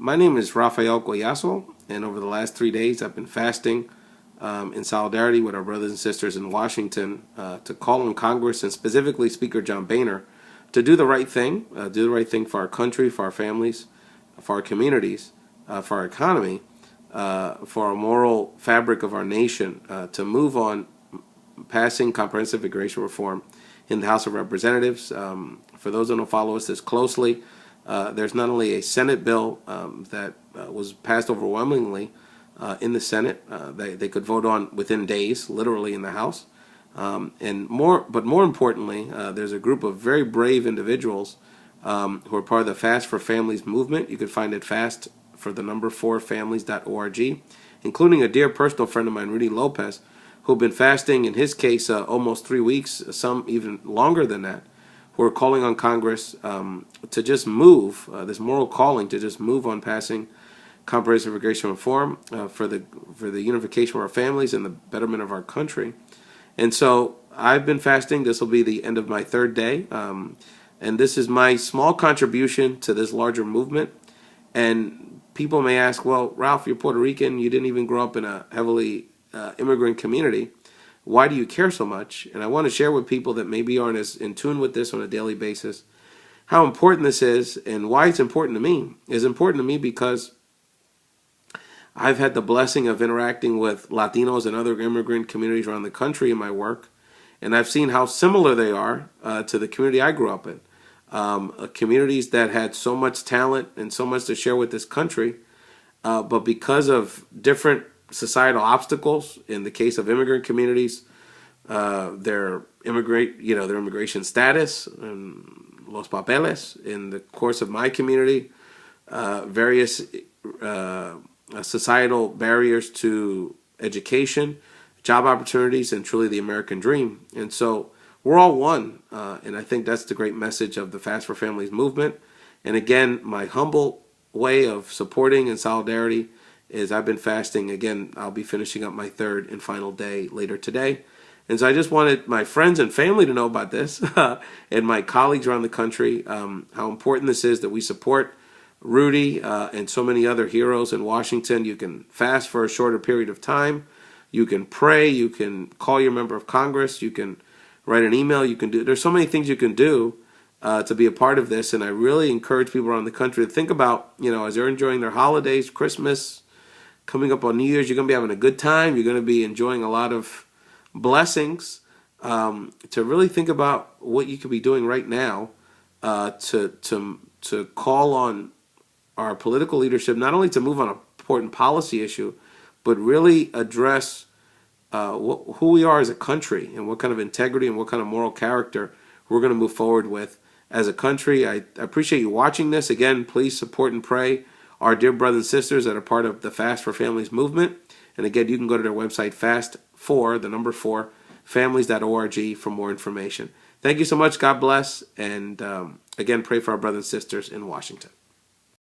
My name is Rafael Collazo, and over the last 3 days I've been fasting in solidarity with our brothers and sisters in Washington to call on Congress and specifically Speaker John Boehner to do the right thing, for our country, for our families, for our communities, for our economy, for our moral fabric of our nation, to move on passing comprehensive immigration reform in the House of Representatives. For those who don't follow us this closely, there's not only a Senate bill that was passed overwhelmingly in the Senate, they could vote on within days, literally in the House, but more importantly, there's a group of very brave individuals who are part of the Fast4Families movement. You could find it fast4families.org, including a dear personal friend of mine, Rudy Lopez, who've been fasting, in his case, almost 3 weeks, some even longer than that, who are calling on Congress to just move, this moral calling to just move on passing comprehensive immigration reform for the unification of our families and the betterment of our country. And so I've been fasting. This will be the end of my third day. And this is my small contribution to this larger movement. And people may ask, well, Ralph, you're Puerto Rican. You didn't even grow up in a heavily immigrant community. Why do you care so much? And I want to share with people that maybe aren't as in tune with this on a daily basis how important this is and why it's important to me. It's important to me because I've had the blessing of interacting with Latinos and other immigrant communities around the country in my work, and I've seen how similar they are to the community I grew up in. Communities that had so much talent and so much to share with this country, but because of different societal obstacles, in the case of immigrant communities, their immigration status, and los papeles. In the course of my community, various societal barriers to education, job opportunities, and truly the American dream. And so we're all one, and I think that's the great message of the Fast4Families movement. And again, my humble way of supporting in solidarity is I've been fasting. Again, I'll be finishing up my third and final day later today. And so I just wanted my friends and family to know about this and my colleagues around the country, how important this is that we support Rudy and so many other heroes in Washington. You can fast for a shorter period of time. You can pray. You can call your member of Congress. You can write an email. There's so many things you can do to be a part of this. And I really encourage people around the country to think about, as they're enjoying their holidays, Christmas, coming up on New Year's, you're going to be having a good time. You're going to be enjoying a lot of blessings, to really think about what you could be doing right now to call on our political leadership, not only to move on an important policy issue, but really address who we are as a country and what kind of integrity and what kind of moral character we're going to move forward with as a country. I appreciate you watching this. Again, please support and pray our dear brothers and sisters that are part of the Fast4Families movement. And again, you can go to their website, fast4families.org, for more information. Thank you so much. God bless. And again, pray for our brothers and sisters in Washington.